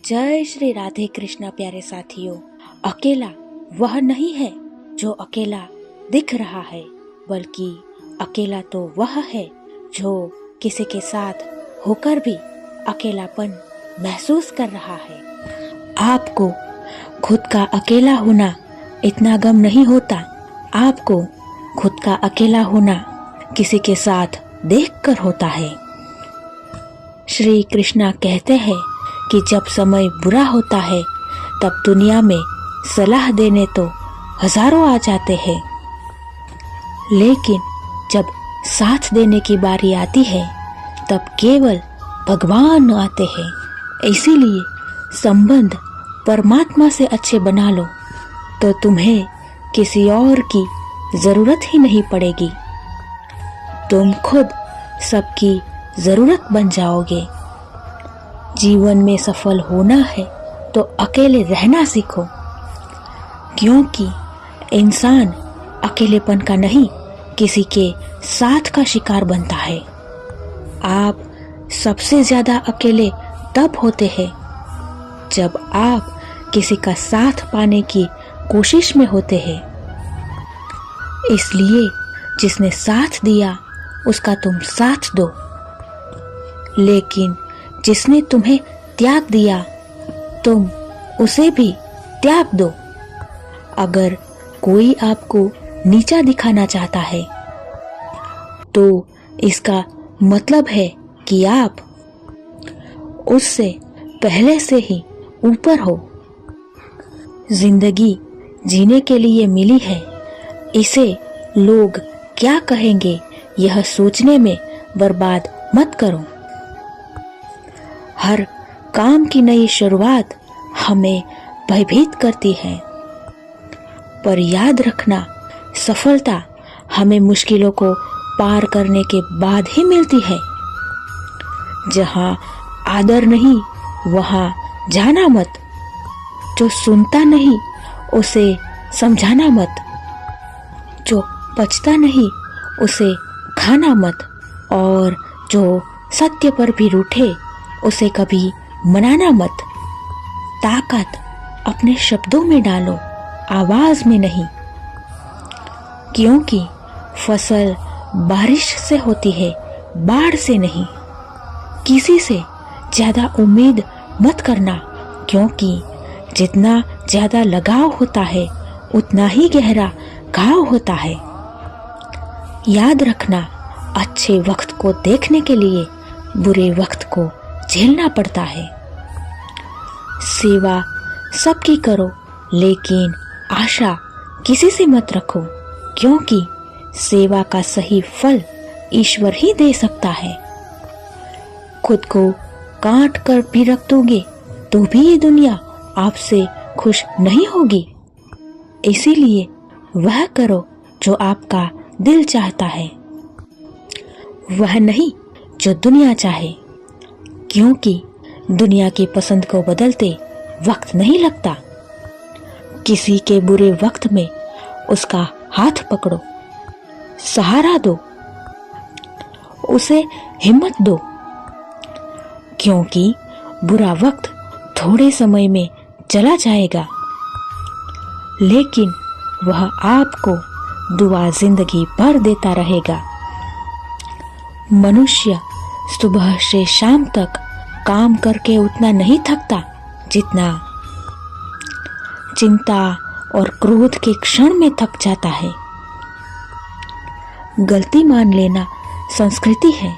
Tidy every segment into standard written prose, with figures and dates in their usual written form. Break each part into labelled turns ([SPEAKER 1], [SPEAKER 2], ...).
[SPEAKER 1] जय श्री राधे कृष्णा। प्यारे साथियों, अकेला वह नहीं है जो अकेला दिख रहा है, बल्कि अकेला तो वह है जो किसी के साथ होकर भी अकेलापन महसूस कर रहा है। आपको खुद का अकेला होना इतना गम नहीं होता, आपको खुद का अकेला होना किसी के साथ देखकर होता है। श्री कृष्णा कहते हैं कि जब समय बुरा होता है तब दुनिया में सलाह देने तो हजारों आ जाते हैं, लेकिन जब साथ देने की बारी आती है तब केवल भगवान आते हैं। इसीलिए संबंध परमात्मा से अच्छे बना लो तो तुम्हें किसी और की जरूरत ही नहीं पड़ेगी। तुम खुद सबकी जरूरत बन जाओगे। जीवन में सफल होना है तो अकेले रहना सीखो, क्योंकि इंसान अकेलेपन का नहीं किसी के साथ का शिकार बनता है। आप सबसे ज्यादा अकेले तब होते हैं जब आप किसी का साथ पाने की कोशिश में होते हैं। इसलिए जिसने साथ दिया उसका तुम साथ दो, लेकिन जिसने तुम्हें त्याग दिया तुम उसे भी त्याग दो। अगर कोई आपको नीचा दिखाना चाहता है तो इसका मतलब है कि आप उससे पहले से ही ऊपर हो। जिंदगी जीने के लिए मिली है, इसे लोग क्या कहेंगे यह सोचने में बर्बाद मत करो। हर काम की नई शुरुआत हमें भयभीत करती है, पर याद रखना सफलता हमें मुश्किलों को पार करने के बाद ही मिलती है। जहां आदर नहीं वहां जाना मत, जो सुनता नहीं उसे समझाना मत, जो पचता नहीं उसे खाना मत, और जो सत्य पर भी रूठे उसे कभी मनाना मत। ताकत अपने शब्दों में डालो, आवाज में नहीं, क्योंकि फसल बारिश से होती है, बाढ़ से नहीं। किसी से ज्यादा उम्मीद मत करना, क्योंकि जितना ज्यादा लगाव होता है उतना ही गहरा घाव होता है। याद रखना, अच्छे वक्त को देखने के लिए बुरे वक्त को झेलना पड़ता है। सेवा सबकी करो, लेकिन आशा किसी से मत रखो, क्योंकि सेवा का सही फल ईश्वर ही दे सकता है। खुद को काट कर भी रख दोगे तो भी ये दुनिया आपसे खुश नहीं होगी। इसीलिए वह करो जो आपका दिल चाहता है, वह नहीं जो दुनिया चाहे, क्योंकि दुनिया की पसंद को बदलते वक्त नहीं लगता। किसी के बुरे वक्त में उसका हाथ पकड़ो, सहारा दो, उसे हिम्मत दो, क्योंकि बुरा वक्त थोड़े समय में चला जाएगा, लेकिन वह आपको दुआ जिंदगी भर देता रहेगा। मनुष्य सुबह से शाम तक काम करके उतना नहीं थकता जितना चिंता और क्रोध के क्षण में थक जाता है। गलती मान लेना संस्कृति है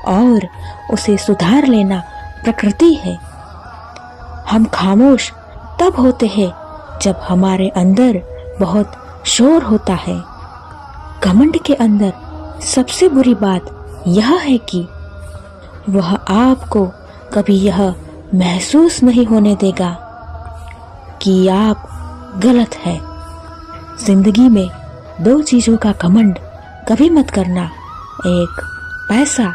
[SPEAKER 1] और उसे सुधार लेना प्रकृति है। हम खामोश तब होते हैं जब हमारे अंदर बहुत शोर होता है। घमंड के अंदर सबसे बुरी बात यह है कि वह आपको कभी यह महसूस नहीं होने देगा कि आप गलत हैं। जिंदगी में दो चीजों का घमंड कभी मत करना, एक पैसा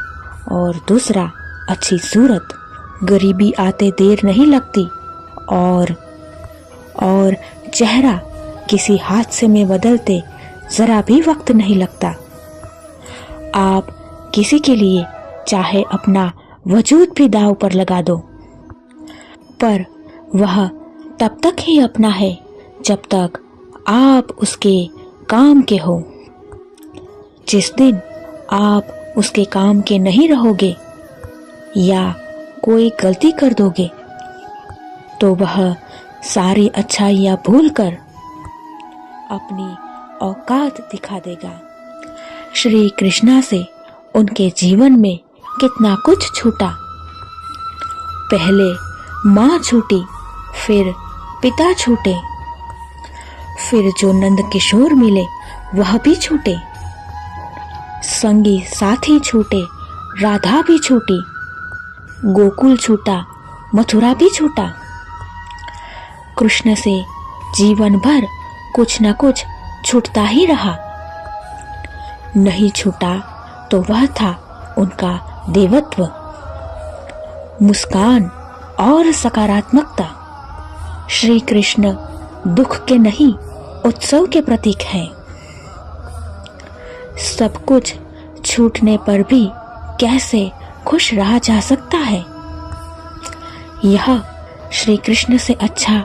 [SPEAKER 1] और दूसरा अच्छी सूरत। गरीबी आते देर नहीं लगती और चेहरा किसी हादसे में बदलते जरा भी वक्त नहीं लगता। आप किसी के लिए चाहे अपना वजूद भी दांव पर लगा दो, पर वह तब तक ही अपना है जब तक आप उसके काम के हो। जिस दिन आप उसके काम के नहीं रहोगे या कोई गलती कर दोगे तो वह सारी अच्छाइयाँ भूलकर अपनी औकात दिखा देगा। श्री कृष्णा से उनके जीवन में कितना कुछ छूटा। पहले माँ छूटी, फिर पिता छूटे, फिर जो नंद किशोर मिले वह भी छूटे, संगी साथी छूटे, राधा भी छूटी, गोकुल छूटा, मथुरा भी छूटा। कृष्ण से जीवन भर कुछ न कुछ छूटता ही रहा। नहीं छूटा तो वह था उनका देवत्व, मुस्कान और सकारात्मकता। श्री कृष्ण दुख के नहीं उत्सव के प्रतीक हैं। सब कुछ छूटने पर भी कैसे खुश रहा जा सकता है, यह श्री कृष्ण से अच्छा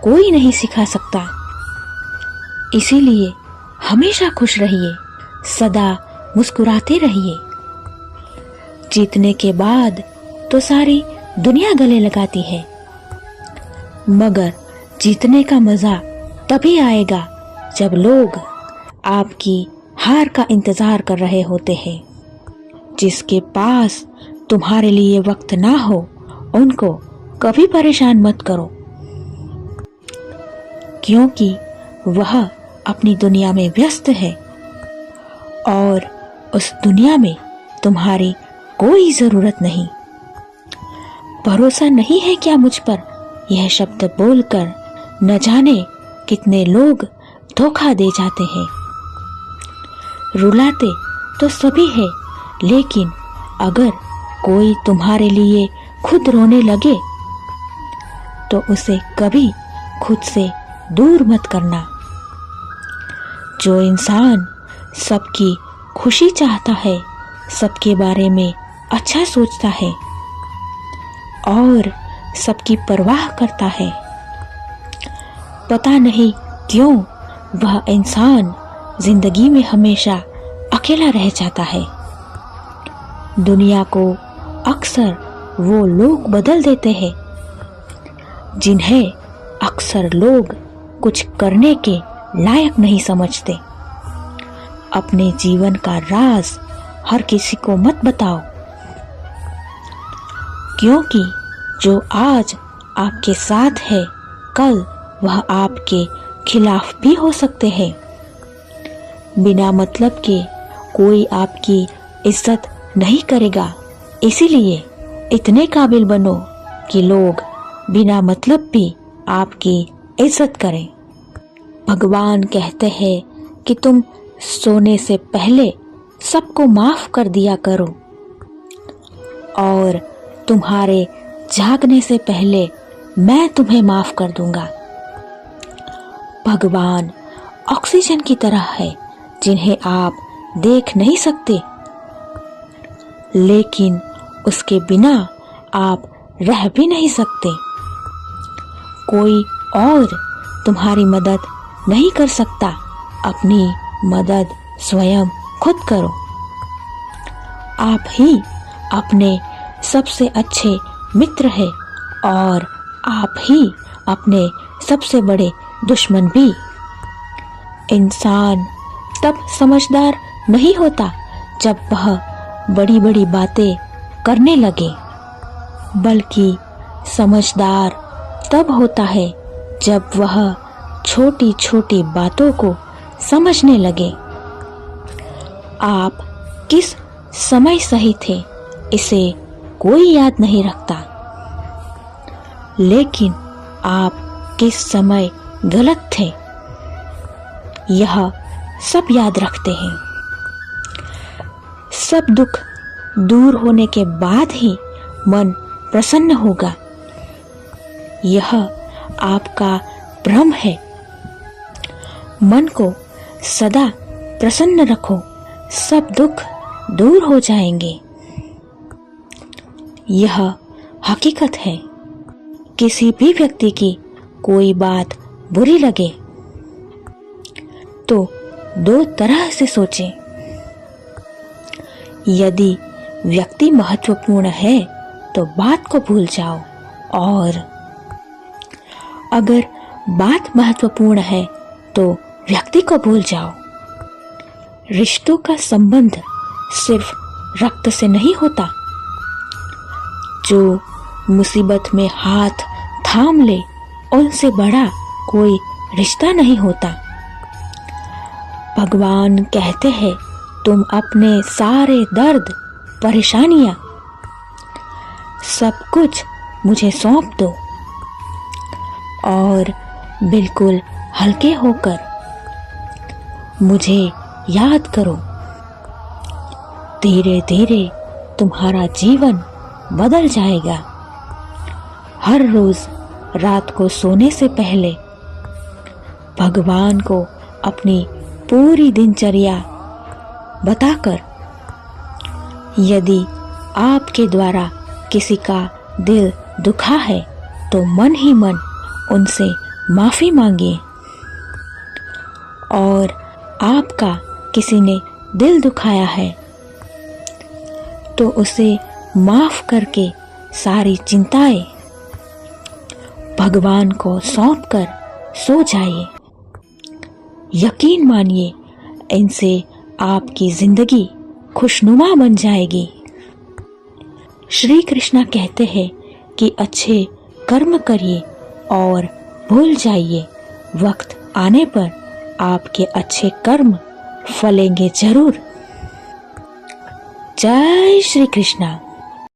[SPEAKER 1] कोई नहीं सिखा सकता। इसीलिए हमेशा खुश रहिए, सदा मुस्कुराते रहिए। जीतने के बाद तो सारी दुनिया गले लगाती है, मगर जीतने का मजा तभी आएगा जब लोग आपकी हार का इंतजार कर रहे होते हैं। जिसके पास तुम्हारे लिए वक्त ना हो उनको कभी परेशान मत करो, क्योंकि वह अपनी दुनिया में व्यस्त है और उस दुनिया में तुम्हारी कोई जरूरत नहीं। भरोसा नहीं है क्या मुझ पर, यह शब्द बोलकर न जाने कितने लोग धोखा दे जाते हैं। रुलाते तो सभी है, लेकिन अगर कोई तुम्हारे लिए खुद रोने लगे तो उसे कभी खुद से दूर मत करना। जो इंसान सबकी खुशी चाहता है, सबके बारे में अच्छा सोचता है और सबकी परवाह करता है, पता नहीं क्यों वह इंसान जिंदगी में हमेशा अकेला रह जाता है। दुनिया को अक्सर वो लोग बदल देते हैं जिन्हें अक्सर लोग कुछ करने के लायक नहीं समझते। अपने जीवन का राज हर किसी को मत बताओ, क्योंकि जो आज आपके साथ है कल वह आपके खिलाफ भी हो सकते हैं। बिना मतलब के कोई आपकी इज्जत नहीं करेगा, इसीलिए इतने काबिल बनो कि लोग बिना मतलब भी आपकी इज्जत करें। भगवान कहते हैं कि तुम सोने से पहले सबको माफ कर दिया करो और तुम्हारे जागने से पहले मैं तुम्हें माफ कर दूंगा। भगवान ऑक्सीजन की तरह है जिन्हें आप देख नहीं सकते, लेकिन उसके बिना आप रह भी नहीं सकते। कोई और तुम्हारी मदद नहीं कर सकता, अपनी मदद स्वयं खुद करो। आप ही अपने सबसे अच्छे मित्र हैं और आप ही अपने सबसे बड़े दुश्मन भी। इंसान तब समझदार नहीं होता जब वह बड़ी बड़ी बातें करने लगे, बल्कि समझदार तब होता है जब वह छोटी छोटी बातों को समझने लगे। आप किस समय सही थे इसे कोई याद नहीं रखता, लेकिन आप किस समय गलत थे यह सब याद रखते हैं। सब दुख दूर होने के बाद ही मन प्रसन्न होगा, यह आपका भ्रम है। मन को सदा प्रसन्न रखो, सब दुख दूर हो जाएंगे, यह हकीकत है। किसी भी व्यक्ति की कोई बात बुरी लगे तो दो तरह से सोचें। यदि व्यक्ति महत्वपूर्ण है तो बात को भूल जाओ, और अगर बात महत्वपूर्ण है तो व्यक्ति को भूल जाओ। रिश्तों का संबंध सिर्फ रक्त से नहीं होता। जो मुसीबत में हाथ थाम ले, उनसे बड़ा कोई रिश्ता नहीं होता। भगवान कहते हैं, तुम अपने सारे दर्द, परेशानियां, सब कुछ मुझे सौंप दो और बिल्कुल हल्के होकर मुझे याद करो। धीरे धीरे तुम्हारा जीवन बदल जाएगा। हर रोज रात को सोने से पहले भगवान को अपनी पूरी दिनचर्या बताकर, यदि आपके द्वारा किसी का दिल दुखा है तो मन ही मन उनसे माफी मांगिए, और आपका किसी ने दिल दुखाया है तो उसे माफ करके सारी चिंताएं भगवान को सौंपकर सो जाइए। यकीन मानिए, इनसे आपकी जिंदगी खुशनुमा बन जाएगी। श्री कृष्णा कहते हैं कि अच्छे कर्म करिए और भूल जाइए। वक्त आने पर आपके अच्छे कर्म फलेंगे जरूर। जय श्री कृष्णा।